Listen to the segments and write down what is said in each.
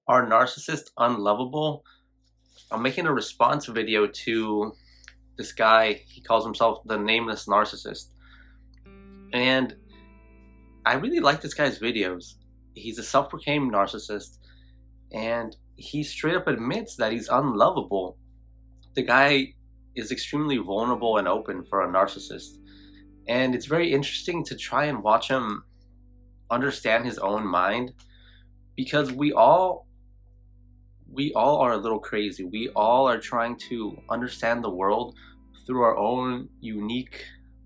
Are narcissists unlovable? I'm making a response video to this guy. He calls himself the Nameless Narcissist. And I really like this guy's videos. He's a self proclaimed narcissist, and he straight up admits that he's unlovable. The guy is extremely vulnerable and open for a narcissist. And it's very interesting to try and watch him understand his own mind because we all are a little crazy. We all are trying to understand the world through our own unique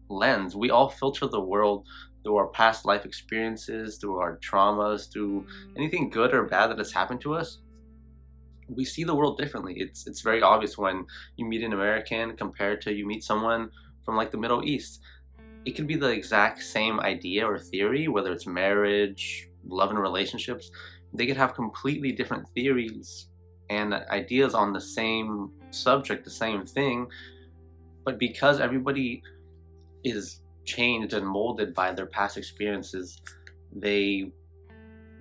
lens. We all filter the world through our past life experiences, through our traumas, through anything good or bad that has happened to us. We see the world differently. It's very obvious when you meet an American compared to you meet someone from like the Middle East. It could be the exact same idea or theory, whether it's marriage, love and relationships. They could have completely different theories and ideas on the same subject, the same thing, but because everybody is changed and molded by their past experiences, they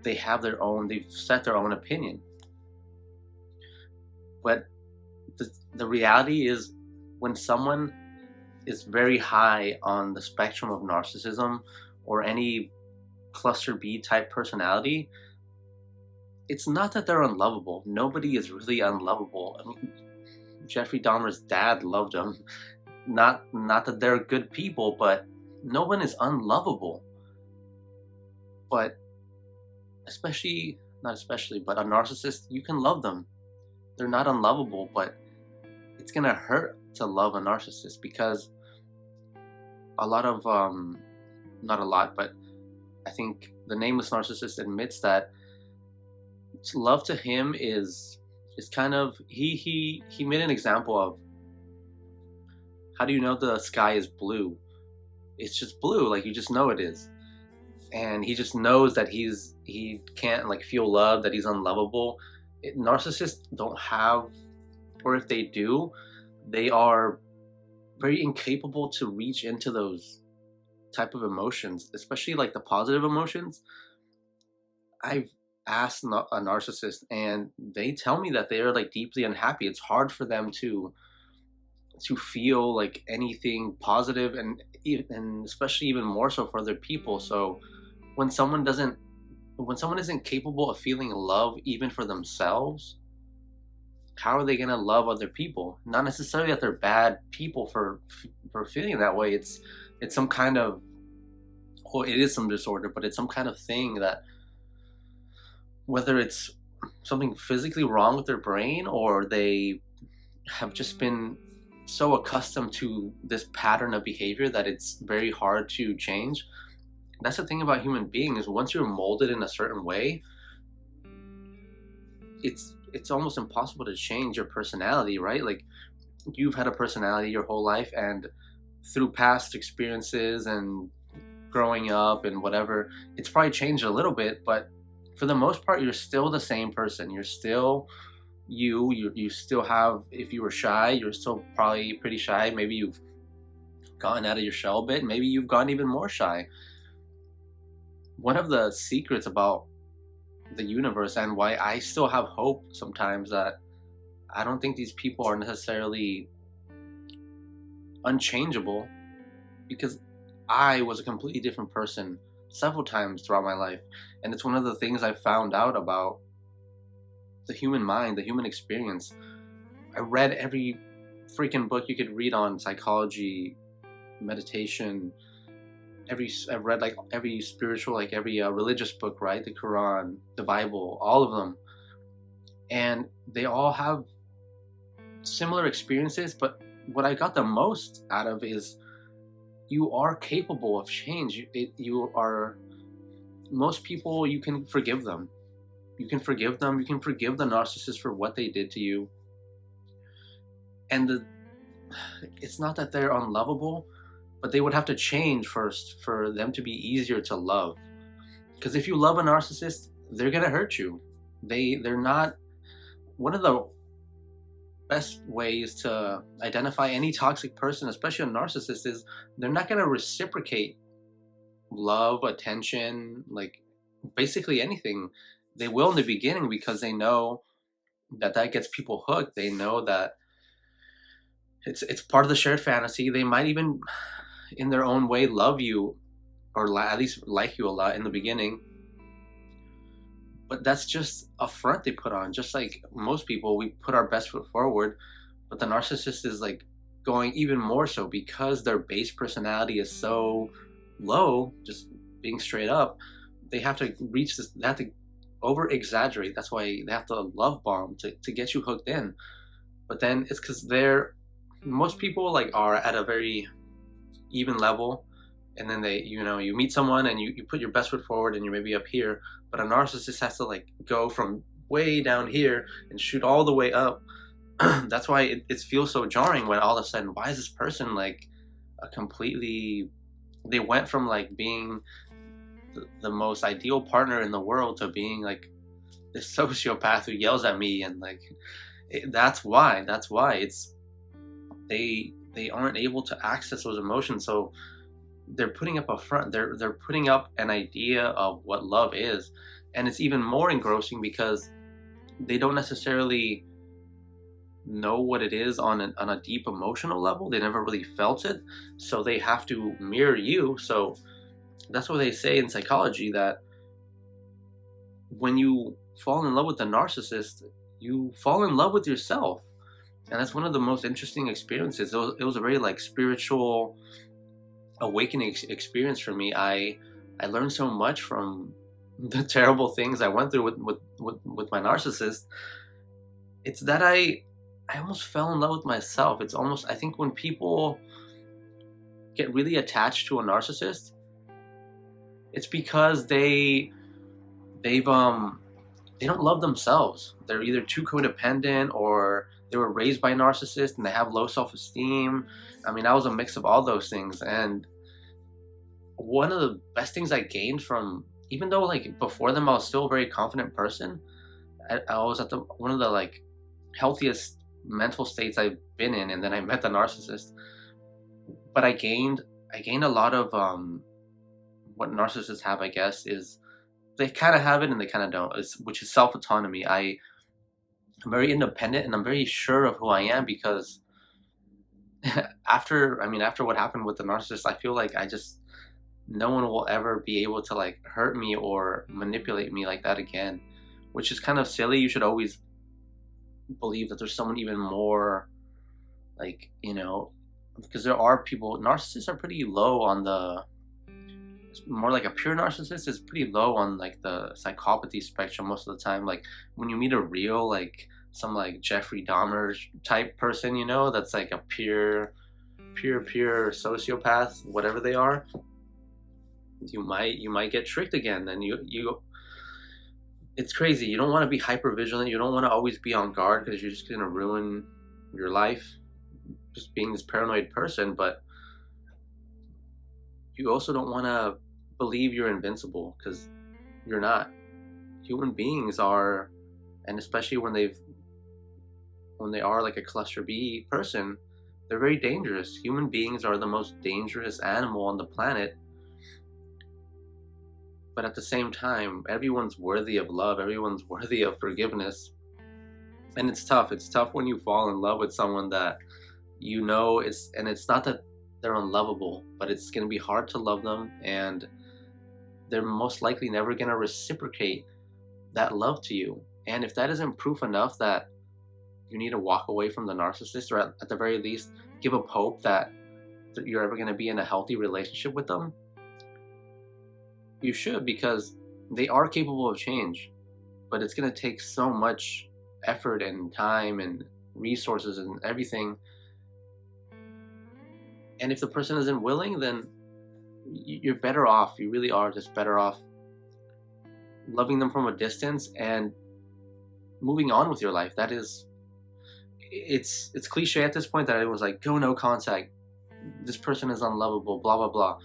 they've set their own opinion. But the reality is, when someone is very high on the spectrum of narcissism or any cluster B type personality, it's not that they're unlovable. Nobody is really unlovable. I mean, Jeffrey Dahmer's dad loved him. Not that they're good people, but no one is unlovable. But not especially, but a narcissist, you can love them. They're not unlovable, but it's gonna hurt to love a narcissist because a lot of not a lot, but I think the Nameless Narcissist admits that love to him is kind of he made an example of, how do you know the sky is blue? It's just blue, like you just know it is. And he just knows that he can't like feel love, that he's unlovable. Narcissists don't have, or if they do, they are very incapable to reach into those type of emotions, especially like the positive emotions. I've asked a narcissist and they tell me that they are like deeply unhappy. It's hard for them to feel like anything positive, and especially even more so for other people. So when someone doesn't when someone isn't capable of feeling love even for themselves, how are they going to love other people? Not necessarily that they're bad people for feeling that way. It's some kind of, well, it is some disorder, but it's some kind of thing that, whether it's something physically wrong with their brain, or they have just been so accustomed to this pattern of behavior that it's very hard to change. That's the thing about human beings. Once you're molded in a certain way, it's almost impossible to change your personality, right? Like, you've had a personality your whole life, and through past experiences and growing up and whatever, it's probably changed a little bit, but for the most part, you're still the same person. You're still you still have, if you were shy, you're still probably pretty shy. Maybe you've gotten out of your shell a bit. Maybe you've gotten even more shy. One of the secrets about the universe, and why I still have hope sometimes, that I don't think these people are necessarily unchangeable, because I was a completely different person several times throughout my life. And it's one of the things I found out about the human mind, the human experience. I read every freaking book you could read on psychology, meditation. I've read like every spiritual, like every religious book, right? The Quran, the Bible, all of them. And they all have similar experiences, but what I got the most out of is, you are capable of change. You are, most people, you can forgive them. You can forgive them. You can forgive the narcissist for what they did to you. And it's not that they're unlovable, but they would have to change first for them to be easier to love. Because if you love a narcissist, they're gonna hurt you. They're not, one of the best ways to identify any toxic person, especially a narcissist, is they're not going to reciprocate love, attention, like basically anything. They will in the beginning because they know that gets people hooked. They know that it's part of the shared fantasy. They might even, in their own way, love you or at least like you a lot in the beginning. But that's just a front they put on. Just like most people, we put our best foot forward, but the narcissist is like going even more so because their base personality is so low, just being straight up. They have to reach this, they have to over exaggerate. That's why they have to love bomb to get you hooked in. But then it's because most people like are at a very even level, and then they, you meet someone and you put your best foot forward and you're maybe up here, but a narcissist has to like go from way down here and shoot all the way up. That's why it feels so jarring when all of a sudden, why is this person like a completely, they went from like being the most ideal partner in the world to being like this sociopath who yells at me, and like that's why it's they aren't able to access those emotions. So they're putting up a front, they're putting up an idea of what love is, and it's even more engrossing because they don't necessarily know what it is on a deep emotional level. They never really felt it, so they have to mirror you. So that's what they say in psychology, that when you fall in love with the narcissist, you fall in love with yourself. And that's one of the most interesting experiences. It was a very like spiritual awakening experience for me. I learned so much from the terrible things I went through with my narcissist. It's that I almost fell in love with myself. It's almost, I think when people get really attached to a narcissist, it's because they've they don't love themselves. They're either too codependent, or they were raised by a narcissist and they have low self-esteem. I mean, I was a mix of all those things. And one of the best things I gained from, even though like before them I was still a very confident person, I was at one of the like healthiest mental states I've been in, and then I met the narcissist. But I gained a lot of what narcissists have, I guess, is they kind of have it and they kind of don't, which is self-autonomy. I'm very independent and I'm very sure of who I am because after what happened with the narcissist, I feel like no one will ever be able to like hurt me or manipulate me like that again, which is kind of silly. You should always believe that there's someone even more, like, because there are people, narcissists are pretty low on the, more like a pure narcissist is pretty low on like the psychopathy spectrum most of the time. Like when you meet a real, like some like Jeffrey Dahmer type person, that's like a pure sociopath, whatever they are, you might get tricked again. And it's crazy. You don't want to be hyper vigilant. You don't want to always be on guard because you're just going to ruin your life just being this paranoid person. But you also don't want to believe you're invincible, because you're not. Human beings are, and especially when they are like a cluster B person, they're very dangerous. Human beings are the most dangerous animal on the planet. But at the same time, everyone's worthy of love. Everyone's worthy of forgiveness. And it's tough. It's tough when you fall in love with someone that and it's not that they're unlovable, but it's going to be hard to love them, and they're most likely never going to reciprocate that love to you. And if that isn't proof enough that you need to walk away from the narcissist, or at the very least give up hope that you're ever going to be in a healthy relationship with them, you should, because they are capable of change. But it's going to take so much effort and time and resources and everything. And if the person isn't willing, then you're better off. You really are just better off loving them from a distance and moving on with your life. That is, it's cliche at this point that it was like, go no contact, this person is unlovable, blah blah blah.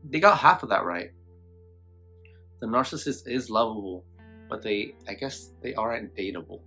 They got half of that right. The narcissist is lovable, but I guess they aren't dateable.